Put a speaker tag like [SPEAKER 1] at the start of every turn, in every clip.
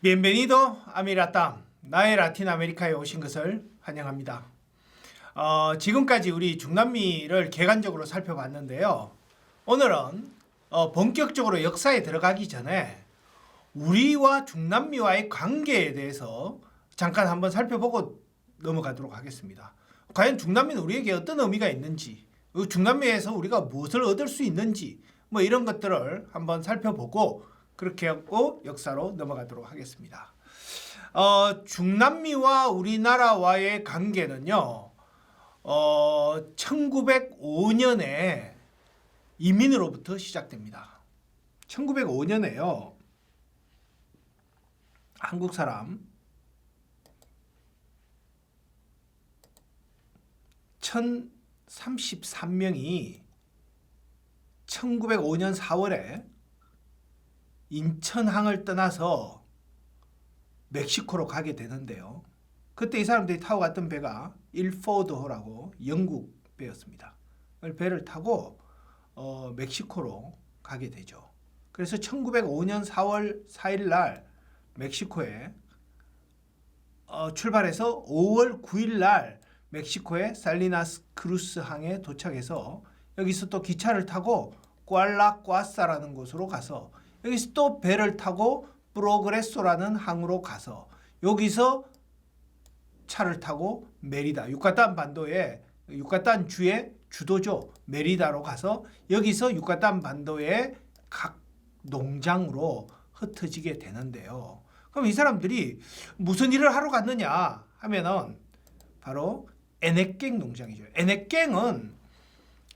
[SPEAKER 1] Bienvenido a mi Latam. 나의 라틴 아메리카에 오신 것을 환영합니다. 지금까지 우리 중남미를 객관적으로 살펴봤는데요. 오늘은 본격적으로 역사에 들어가기 전에 우리와 중남미와의 관계에 대해서 잠깐 한번 살펴보고 넘어가도록 하겠습니다. 과연 중남미는 우리에게 어떤 의미가 있는지, 중남미에서 우리가 무엇을 얻을 수 있는지, 뭐 이런 것들을 한번 살펴보고 그렇게 하고 역사로 넘어가도록 하겠습니다. 중남미와 우리나라와의 관계는요, 1905년에 이민으로부터 시작됩니다. 1905년에요, 한국 사람 1033명이 1905년 4월에 인천항을 떠나서 멕시코로 가게 되는데요. 그때 이 사람들이 타고 갔던 배가 일포드호라고 영국 배였습니다. 배를 타고 멕시코로 가게 되죠. 그래서 1905년 4월 4일 날 멕시코에 출발해서 5월 9일 날 멕시코의 살리나스 크루스 항에 도착해서 여기서 또 기차를 타고 꽈라꽈사라는 곳으로 가서 여기서 또 배를 타고 프로그레소라는 항으로 가서 여기서 차를 타고 메리다, 유카탄 반도의 유카탄 주의 주도죠. 메리다로 가서 여기서 유카탄 반도의 각 농장으로 흩어지게 되는데요. 그럼 이 사람들이 무슨 일을 하러 갔느냐 하면은 바로 에넥갱 농장이죠. 에넥갱은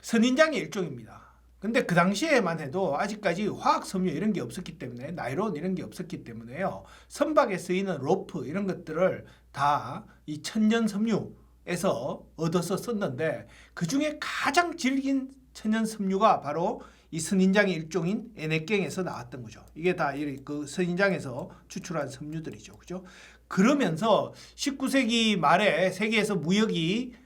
[SPEAKER 1] 선인장의 일종입니다. 근데 그 당시에만 해도 아직까지 화학 섬유 이런 게 없었기 때문에, 나일론 이런 게 없었기 때문에요, 선박에 쓰이는 로프 이런 것들을 다 이 천연 섬유에서 얻어서 썼는데 그 중에 가장 질긴 천연 섬유가 바로 이 선인장의 일종인 에넥갱에서 나왔던 거죠. 이게 다 그 선인장에서 추출한 섬유들이죠. 그죠? 그러면서 19세기 말에 세계에서 무역이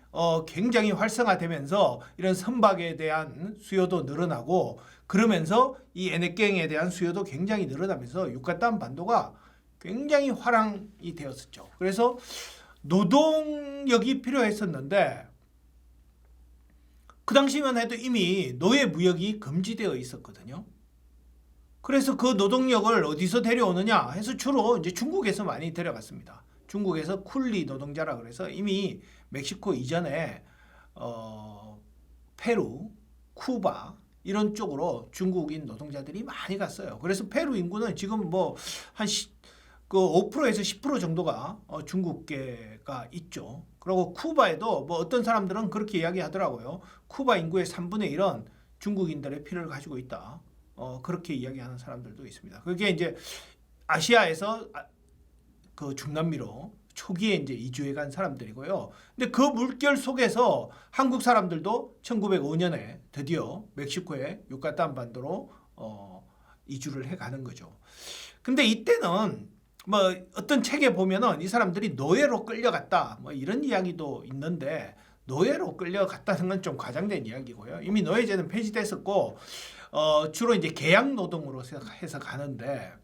[SPEAKER 1] 굉장히 활성화되면서 이런 선박에 대한 수요도 늘어나고, 그러면서 이 에넥갱에 대한 수요도 굉장히 늘어나면서 유카탄 반도가 굉장히 화랑이 되었었죠. 그래서 노동력이 필요했었는데 그 당시만 해도 이미 노예 무역이 금지되어 있었거든요. 그래서 그 노동력을 어디서 데려오느냐 해서 주로 이제 중국에서 많이 데려갔습니다. 중국에서 쿨리 노동자라 그래서 이미 멕시코 이전에 페루, 쿠바 이런 쪽으로 중국인 노동자들이 많이 갔어요. 그래서 페루 인구는 지금 뭐 한 5%에서 10% 정도가 중국계가 있죠. 그리고 쿠바에도 뭐 어떤 사람들은 그렇게 이야기하더라고요. 쿠바 인구의 3분의 1은 중국인들의 피를 가지고 있다. 그렇게 이야기하는 사람들도 있습니다. 그게 이제 아시아에서 그 중남미로 초기에 이제 이주해 간 사람들이고요. 근데 그 물결 속에서 한국 사람들도 1905년에 드디어 멕시코의 유카탄 반도로 이주를 해 가는 거죠. 근데 이때는 뭐 어떤 책에 보면은 이 사람들이 노예로 끌려갔다 뭐 이런 이야기도 있는데, 노예로 끌려갔다는 건 좀 과장된 이야기고요. 이미 노예제는 폐지됐었고 주로 이제 계약 노동으로 해서 가는데,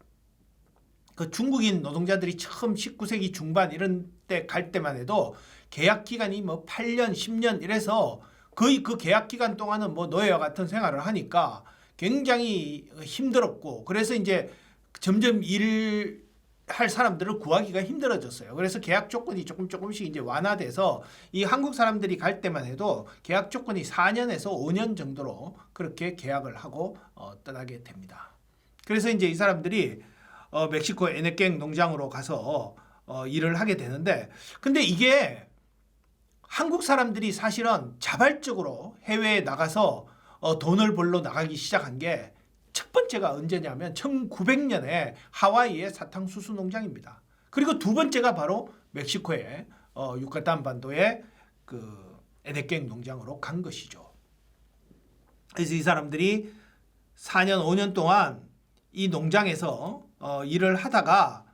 [SPEAKER 1] 그 중국인 노동자들이 처음 19세기 중반 이런 때 갈 때만 해도 계약 기간이 뭐 8년, 10년 이래서 거의 그 계약 기간 동안은 뭐 노예와 같은 생활을 하니까 굉장히 힘들었고, 그래서 이제 점점 일할 사람들을 구하기가 힘들어졌어요. 그래서 계약 조건이 조금씩 이제 완화돼서 이 한국 사람들이 갈 때만 해도 계약 조건이 4년에서 5년 정도로 그렇게 계약을 하고 떠나게 됩니다. 그래서 이제 이 사람들이 멕시코 에넥갱 농장으로 가서 일을 하게 되는데, 근데 이게 한국 사람들이 사실은 자발적으로 해외에 나가서 돈을 벌러 나가기 시작한 게 첫 번째가 언제냐면 1900년에 하와이의 사탕수수 농장입니다. 그리고 두 번째가 바로 멕시코의 유카탄 반도의 그 에넥갱 농장으로 간 것이죠. 그래서 이 사람들이 4년, 5년 동안 이 농장에서 일을 하다가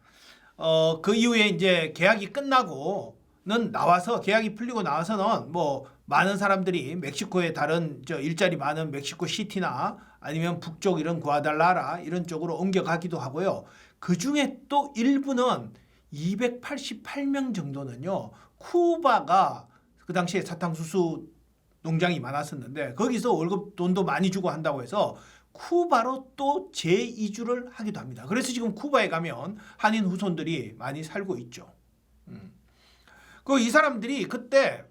[SPEAKER 1] 그 이후에 이제 계약이 끝나고는 나와서, 계약이 풀리고 나와서는 뭐 많은 사람들이 멕시코의 다른 일자리 많은 멕시코 시티나 아니면 북쪽 이런 구아달라라 이런 쪽으로 옮겨가기도 하고요. 그 중에 또 일부는 288명 정도는요. 쿠바가 그 당시에 사탕수수 농장이 많았었는데 거기서 월급 돈도 많이 주고 한다고 해서 쿠바로 또 재이주를 하기도 합니다. 그래서 지금 쿠바에 가면 한인 후손들이 많이 살고 있죠. 그 이 사람들이 그때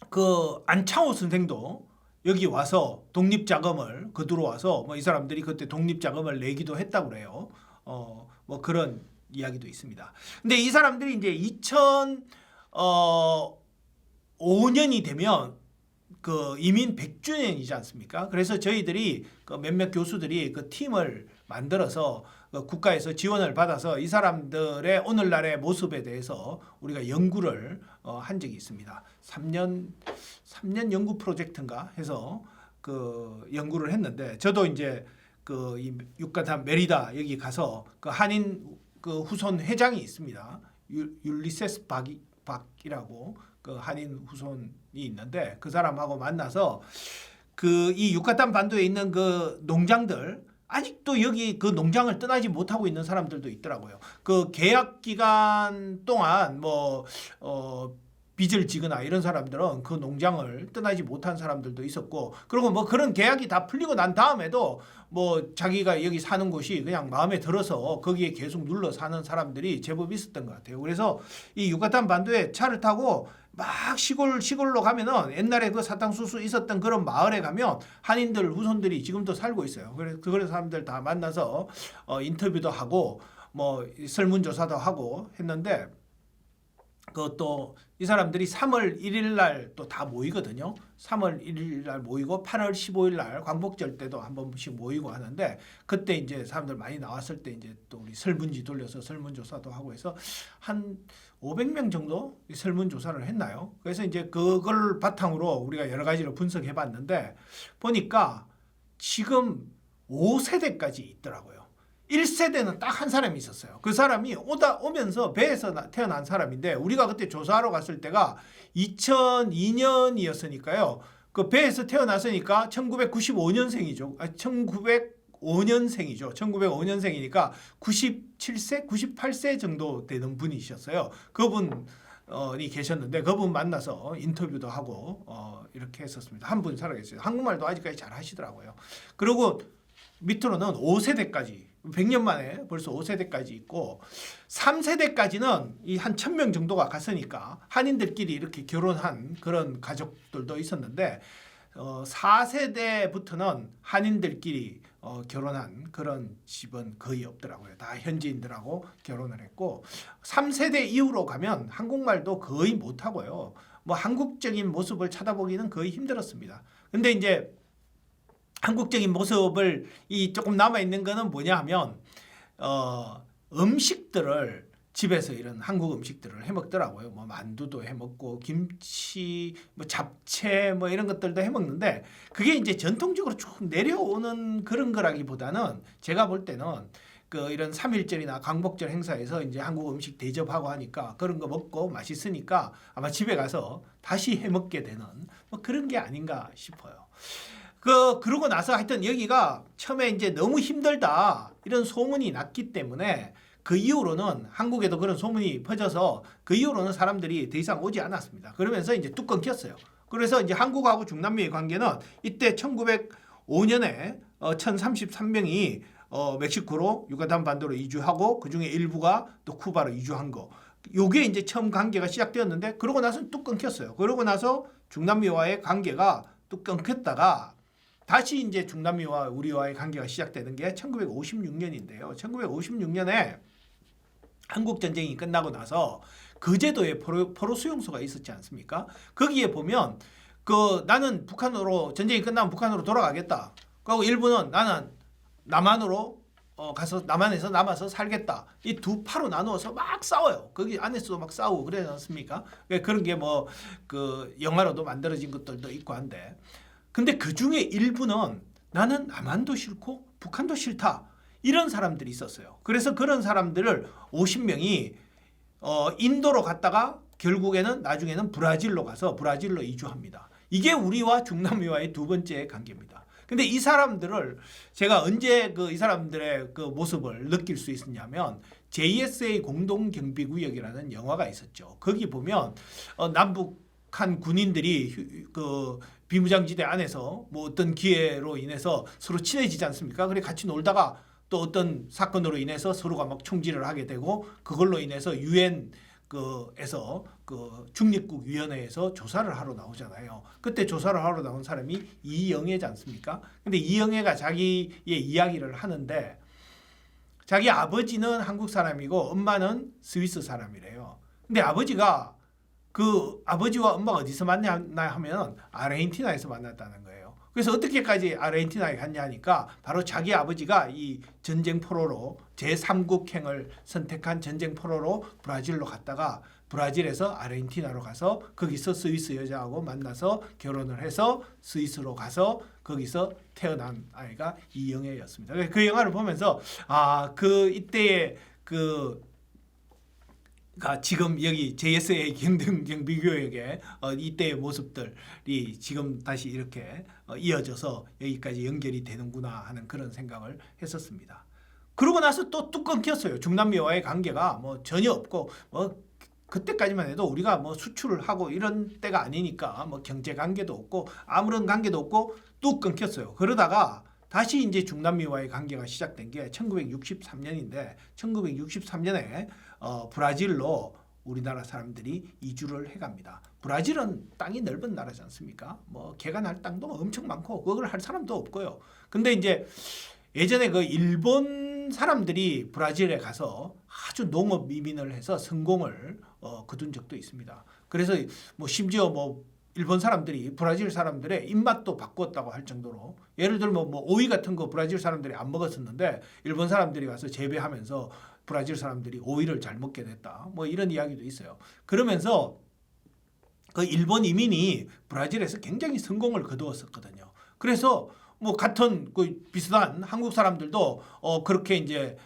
[SPEAKER 1] 그 안창호 선생도 여기 와서 독립자금을 들어와서 뭐 이 사람들이 그때 독립자금을 내기도 했다고 그래요. 뭐 그런 이야기도 있습니다. 근데 이 사람들이 이제 2005년이 되면 그 이민 100주년이지 않습니까? 그래서 저희들이 그 몇몇 교수들이 그 팀을 만들어서 그 국가에서 지원을 받아서 이 사람들의 오늘날의 모습에 대해서 우리가 연구를 한 적이 있습니다. 3년 연구 프로젝트인가 해서 그 연구를 했는데 저도 이제 그 이 유카탄 메리다 여기 가서 그 한인 그 후손 회장이 있습니다. 율리세스 박이라고 그 한인 후손이 있는데 그 사람하고 만나서 그 이 유카탄 반도에 있는 그 농장들 아직도 여기 그 농장을 떠나지 못하고 있는 사람들도 있더라고요. 그 계약 기간 동안 뭐 빚을 지거나 이런 사람들은 그 농장을 떠나지 못한 사람들도 있었고, 그리고 뭐 그런 계약이 다 풀리고 난 다음에도 뭐 자기가 여기 사는 곳이 그냥 마음에 들어서 거기에 계속 눌러 사는 사람들이 제법 있었던 것 같아요. 그래서 이 유카탄 반도에 차를 타고 막 시골로 가면은 옛날에 그 사탕수수 있었던 그런 마을에 가면 한인들 후손들이 지금도 살고 있어요. 그래서 그런 사람들 다 만나서 인터뷰도 하고 뭐 설문조사도 하고 했는데 그것도 이 사람들이 3월 1일 날 또 다 모이거든요. 3월 1일 날 모이고 8월 15일 날 광복절 때도 한 번씩 모이고 하는데 그때 이제 사람들 많이 나왔을 때 이제 또 우리 설문지 돌려서 설문조사도 하고 해서 한 500명 정도 설문조사를 했나요? 그래서 이제 그걸 바탕으로 우리가 여러 가지를 분석해 봤는데 보니까 지금 5세대까지 있더라고요. 1세대는 딱 한 사람이 있었어요. 그 사람이 오면서 배에서 태어난 사람인데 우리가 그때 조사하러 갔을 때가 2002년이었으니까요. 그 배에서 태어났으니까 1995년생이죠. 1905년생이죠. 1905년생이니까 97세, 98세 정도 되는 분이셨어요. 그분이 계셨는데 그분 만나서 인터뷰도 하고 이렇게 했었습니다. 한 분 살아계세요. 한국말도 아직까지 잘 하시더라고요. 그리고 밑으로는 5세대까지 100년 만에 벌써 5세대까지 있고 3세대까지는 이 한 1000명 정도가 갔으니까 한인들끼리 이렇게 결혼한 그런 가족들도 있었는데 4세대부터는 한인들끼리 결혼한 그런 집은 거의 없더라고요. 다 현지인들하고 결혼을 했고 3세대 이후로 가면 한국말도 거의 못하고요. 뭐 한국적인 모습을 찾아보기는 거의 힘들었습니다. 근데 이제 한국적인 모습을 이 조금 남아 있는 거는 뭐냐 하면 음식들을 집에서 이런 한국 음식들을 해 먹더라고요. 뭐 만두도 해 먹고 김치, 뭐 잡채 뭐 이런 것들도 해 먹는데 그게 이제 전통적으로 쭉 내려오는 그런 거라기보다는 제가 볼 때는 그 이런 3.1절이나 광복절 행사에서 이제 한국 음식 대접하고 하니까 그런 거 먹고 맛있으니까 아마 집에 가서 다시 해 먹게 되는 뭐 그런 게 아닌가 싶어요. 그러고 나서 하여튼 여기가 처음에 이제 너무 힘들다 이런 소문이 났기 때문에 그 이후로는 한국에도 그런 소문이 퍼져서 그 이후로는 사람들이 더 이상 오지 않았습니다. 그러면서 이제 뚝 끊겼어요. 그래서 이제 한국하고 중남미의 관계는 이때 1905년에 1033명이 멕시코로 유카탄 반도로 이주하고 그중에 일부가 또 쿠바로 이주한 거. 요게 이제 처음 관계가 시작되었는데 그러고 나서는 뚝 끊겼어요. 그러고 나서 중남미와의 관계가 뚝 끊겼다가 다시 이제 중남미와 우리와의 관계가 시작되는 게 1956년인데요. 1956년에 한국 전쟁이 끝나고 나서 거제도에 포로 수용소가 있었지 않습니까? 거기에 보면 나는 북한으로 전쟁이 끝나면 북한으로 돌아가겠다. 그리고 일부는 나는 남한으로 가서 남한에서 남아서 살겠다. 이 두 파로 나누어서 막 싸워요. 거기 안에서도 막 싸우고 그러지 않습니까? 그런 게 뭐 그 영화로도 만들어진 것들도 있고 한데. 근데 그 중에 일부는 나는 남한도 싫고 북한도 싫다. 이런 사람들이 있었어요. 그래서 그런 사람들을 50명이 인도로 갔다가 결국에는 나중에는 브라질로 가서 브라질로 이주합니다. 이게 우리와 중남미와의 두 번째 관계입니다. 근데 이 사람들을 제가 언제 이 사람들의 그 모습을 느낄 수 있었냐면 JSA 공동경비구역이라는 영화가 있었죠. 거기 보면 남북한 군인들이 그 비무장지대 안에서 뭐 어떤 기회로 인해서 서로 친해지지 않습니까? 그래 같이 놀다가 또 어떤 사건으로 인해서 서로가 막 총질을 하게 되고 그걸로 인해서 유엔 에서 중립국 위원회에서 조사를 하러 나오잖아요. 그때 조사를 하러 나온 사람이 이영애지 않습니까? 근데 이영애가 자기의 이야기를 하는데 자기 아버지는 한국 사람이고 엄마는 스위스 사람이래요. 근데 아버지가 그 아버지와 엄마가 어디서 만났나 하면 아르헨티나에서 만났다는 거예요. 그래서 어떻게까지 아르헨티나에 갔냐 하니까 바로 자기 아버지가 이 전쟁 포로로 제3국행을 선택한 전쟁 포로로 브라질로 갔다가 브라질에서 아르헨티나로 가서 거기서 스위스 여자하고 만나서 결혼을 해서 스위스로 가서 거기서 태어난 아이가 이영애였습니다. 그 영화를 보면서 그 이때의 지금 여기 JSA 경비교역의 이때의 모습들이 지금 다시 이렇게 이어져서 여기까지 연결이 되는구나 하는 그런 생각을 했었습니다. 그러고 나서 또 뚝 끊겼어요. 중남미와의 관계가 뭐 전혀 없고 뭐 그때까지만 해도 우리가 뭐 수출을 하고 이런 때가 아니니까 뭐 경제 관계도 없고 아무런 관계도 없고 뚝 끊겼어요. 그러다가 다시 이제 중남미와의 관계가 시작된 게 1963년인데 1963년에 브라질로 우리나라 사람들이 이주를 해갑니다. 브라질은 땅이 넓은 나라지 않습니까? 뭐 개간할 땅도 엄청 많고 그걸 할 사람도 없고요. 근데 이제 예전에 그 일본 사람들이 브라질에 가서 아주 농업 이민을 해서 성공을 거둔 적도 있습니다. 그래서 뭐 심지어 뭐 일본 사람들이 브라질 사람들의 입맛도 바꾸었다고 할 정도로 예를 들면 뭐 오이 같은 거 브라질 사람들이 안 먹었었는데 일본 사람들이 가서 재배하면서 브라질 사람들이 오이를 잘 먹게 됐다. 뭐 이런 이야기도 있어요. 그러면서 그 일본 이민이 브라질에서 굉장히 성공을 거두었었거든요. 그래서 뭐 같은 그 비슷한 한국 사람들도 그렇게 이제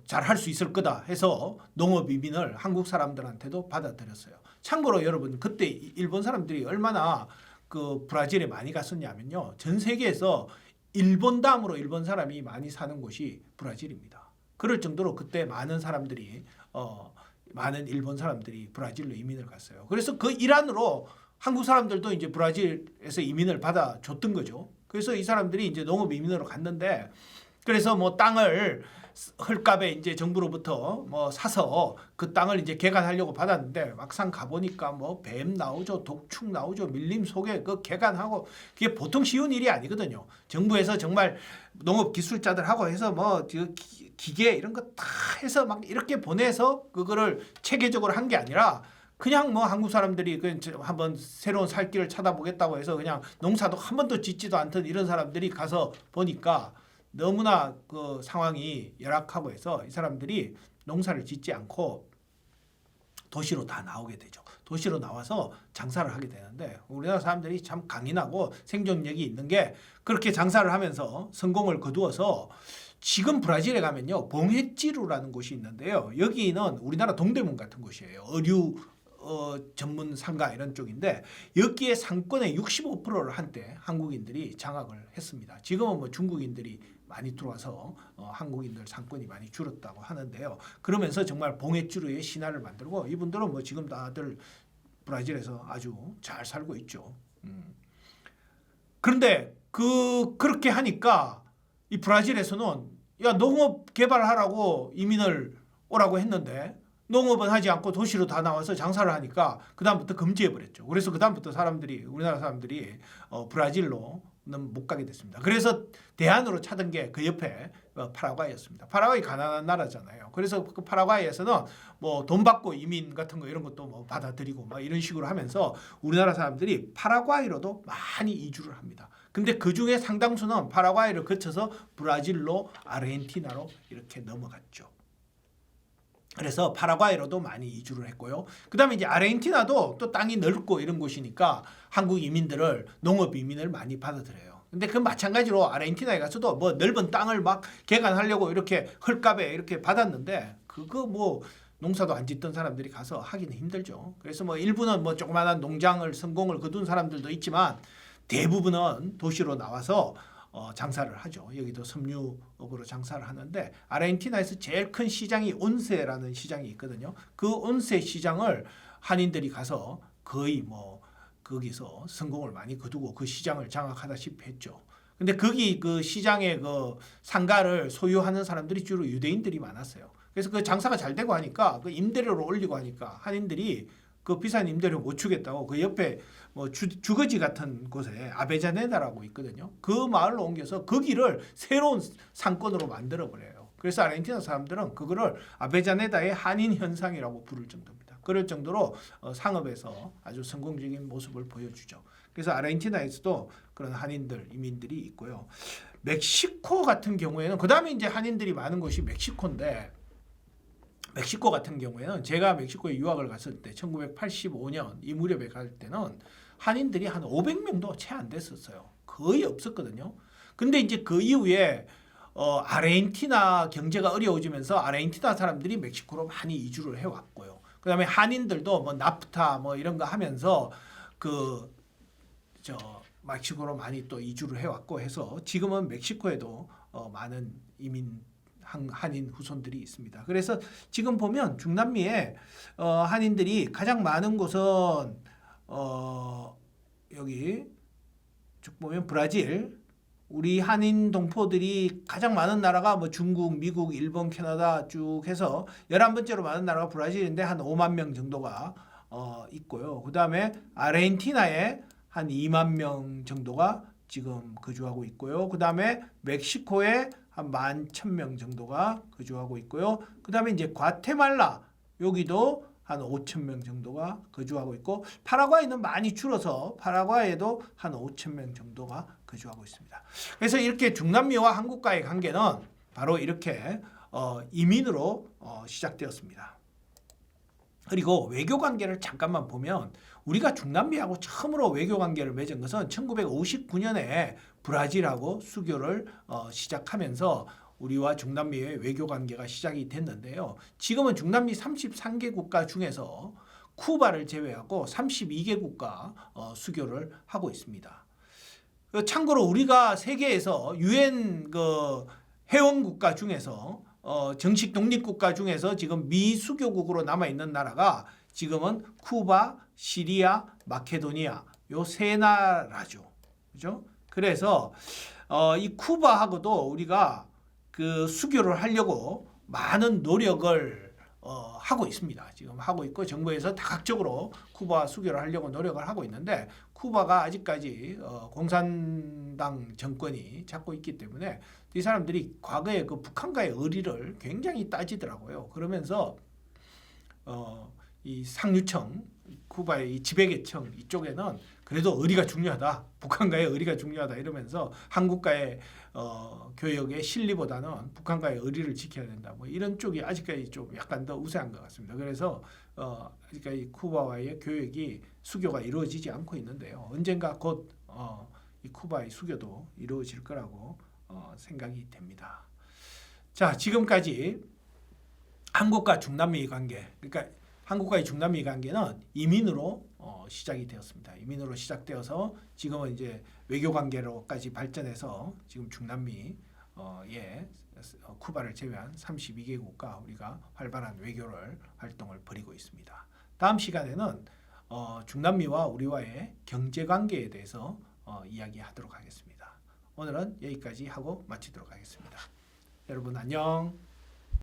[SPEAKER 1] 잘 할 수 있을 거다 해서 농업 이민을 한국 사람들한테도 받아들였어요. 참고로 여러분 그때 일본 사람들이 얼마나 그 브라질에 많이 갔었냐면요. 전 세계에서 일본 다음으로 일본 사람이 많이 사는 곳이 브라질입니다. 그럴 정도로 그때 많은 사람들이 많은 일본 사람들이 브라질로 이민을 갔어요. 그래서 그 일환으로 한국 사람들도 이제 브라질에서 이민을 받아줬던 거죠. 그래서 이 사람들이 이제 농업 이민으로 갔는데 그래서 뭐 땅을 헐값에 이제 정부로부터 뭐 사서 그 땅을 이제 개간하려고 받았는데 막상 가보니까 뭐 뱀 나오죠, 독축 나오죠, 밀림 속에 그 개간하고 그게 보통 쉬운 일이 아니거든요. 정부에서 정말 농업 기술자들하고 해서 뭐 기계 이런 거 다 해서 막 이렇게 보내서 그거를 체계적으로 한 게 아니라 그냥 뭐 한국 사람들이 한번 새로운 살 길을 찾아보겠다고 해서 그냥 농사도 한 번도 짓지도 않던 이런 사람들이 가서 보니까 너무나 그 상황이 열악하고 해서 이 사람들이 농사를 짓지 않고 도시로 다 나오게 되죠. 도시로 나와서 장사를 하게 되는데 우리나라 사람들이 참 강인하고 생존력이 있는 게 그렇게 장사를 하면서 성공을 거두어서 지금 브라질에 가면요. 봉해찌루라는 곳이 있는데요. 여기는 우리나라 동대문 같은 곳이에요. 의류 전문 상가 이런 쪽인데 여기에 상권의 65%를 한때 한국인들이 장악을 했습니다. 지금은 뭐 중국인들이 많이 들어와서 한국인들 상권이 많이 줄었다고 하는데요. 그러면서 정말 봉해주르의 신화를 만들고 이분들은 뭐 지금 다들 브라질에서 아주 잘 살고 있죠. 그런데 그렇게 하니까 이 브라질에서는 야 농업 개발하라고 이민을 오라고 했는데 농업은 하지 않고 도시로 다 나와서 장사를 하니까 그다음부터 금지해버렸죠. 그래서 그다음부터 우리나라 사람들이 브라질로는 못 가게 됐습니다. 그래서 대안으로 찾은 게 그 옆에 파라과이였습니다. 파라과이 가난한 나라잖아요. 그래서 그 파라과이에서는 뭐 돈 받고 이민 같은 거 이런 것도 뭐 받아들이고 막 이런 식으로 하면서 우리나라 사람들이 파라과이로도 많이 이주를 합니다. 근데 그 중에 상당수는 파라과이를 거쳐서 브라질로 아르헨티나로 이렇게 넘어갔죠. 그래서 파라과이로도 많이 이주를 했고요. 그다음에 이제 아르헨티나도 또 땅이 넓고 이런 곳이니까 한국 이민들을 농업 이민을 많이 받아들여요. 근데 그 마찬가지로 아르헨티나에 가서도 뭐 넓은 땅을 막 개간하려고 이렇게 헐값에 이렇게 받았는데 그거 뭐 농사도 안 짓던 사람들이 가서 하기는 힘들죠. 그래서 뭐 일부는 뭐 조그마한 농장을 성공을 거둔 사람들도 있지만 대부분은 도시로 나와서 장사를 하죠. 여기도 섬유업으로 장사를 하는데 아르헨티나에서 제일 큰 시장이 온세라는 시장이 있거든요. 그 온세 시장을 한인들이 가서 거의 뭐 거기서 성공을 많이 거두고 그 시장을 장악하다시피 했죠. 근데 거기 그 시장의 그 상가를 소유하는 사람들이 주로 유대인들이 많았어요. 그래서 그 장사가 잘 되고 하니까 그 임대료를 올리고 하니까 한인들이 그 비싼 임대료 못 주겠다고 그 옆에 뭐 주거지 같은 곳에 아베자네다라고 있거든요. 그 마을로 옮겨서 거기를 새로운 상권으로 만들어 버려요. 그래서 아르헨티나 사람들은 그거를 아베자네다의 한인 현상이라고 부를 정도입니다. 그럴 정도로 상업에서 아주 성공적인 모습을 보여주죠. 그래서 아르헨티나에서도 그런 한인들 이민들이 있고요. 멕시코 같은 경우에는 그 다음에 이제 한인들이 많은 곳이 멕시코인데. 멕시코 같은 경우에는 제가 멕시코에 유학을 갔을 때 1985년 이 무렵에 갈 때는 한인들이 한 500명도 채 안 됐었어요. 거의 없었거든요. 근데 이제 그 이후에 아르헨티나 경제가 어려워지면서 아르헨티나 사람들이 멕시코로 많이 이주를 해왔고요. 그다음에 한인들도 뭐 나프타 뭐 이런 거 하면서 멕시코로 많이 또 이주를 해왔고 해서 지금은 멕시코에도 많은 한인 후손들이 있습니다. 그래서 지금 보면 중남미에 한인들이 가장 많은 곳은 여기 쭉 보면 브라질, 우리 한인 동포들이 가장 많은 나라가 뭐 중국, 미국, 일본, 캐나다 쭉 해서 11번째로 많은 나라가 브라질인데 한 5만 명 정도가 있고요. 그 다음에 아르헨티나에 한 2만 명 정도가 지금 거주하고 있고요. 그 다음에 멕시코에 한 11,000명 정도가 거주하고 있고요. 그 다음에 이제 과테말라 여기도 한 5,000명 정도가 거주하고 있고 파라과이는 많이 줄어서 파라과이에도 한 5,000명 정도가 거주하고 있습니다. 그래서 이렇게 중남미와 한국과의 관계는 바로 이렇게 이민으로 시작되었습니다. 그리고 외교 관계를 잠깐만 보면 우리가 중남미하고 처음으로 외교 관계를 맺은 것은 1959년에 브라질하고 수교를 시작하면서 우리와 중남미의 외교 관계가 시작이 됐는데요. 지금은 중남미 33개 국가 중에서 쿠바를 제외하고 32개 국가 수교를 하고 있습니다. 참고로 우리가 세계에서 유엔 회원 국가 중에서 정식 독립국가 중에서 지금 미수교국으로 남아있는 나라가 지금은 쿠바, 시리아, 마케도니아 요 세 나라죠. 그죠? 그래서 이 쿠바하고도 우리가 그 수교를 하려고 많은 노력을 하고 있습니다. 지금 하고 있고 정부에서 다각적으로 쿠바 수교를 하려고 노력을 하고 있는데 쿠바가 아직까지 공산당 정권이 잡고 있기 때문에 이 사람들이 과거에 그 북한과의 의리를 굉장히 따지더라고요. 그러면서 이 상류층, 쿠바의 이 지배계층 이쪽에는 그래도 의리가 중요하다. 북한과의 의리가 중요하다 이러면서 한국과의 교역의 실리보다는 북한과의 의리를 지켜야 된다. 뭐 이런 쪽이 아직까지 좀 약간 더 우세한 것 같습니다. 그래서 아직까지 쿠바와의 교역이 수교가 이루어지지 않고 있는데요. 언젠가 곧 이 쿠바의 수교도 이루어질 거라고 생각이 됩니다. 자, 지금까지 한국과 중남미 관계, 그러니까 한국과의 중남미 관계는 이민으로 시작이 되었습니다. 이민으로 시작되어서 지금은 이제 외교 관계로까지 발전해서 지금 중남미에 쿠바를 제외한 32개국과 우리가 활발한 외교를 활동을 벌이고 있습니다. 다음 시간에는 중남미와 우리와의 경제 관계에 대해서 이야기하도록 하겠습니다. 오늘은 여기까지 하고 마치도록 하겠습니다. 여러분 안녕.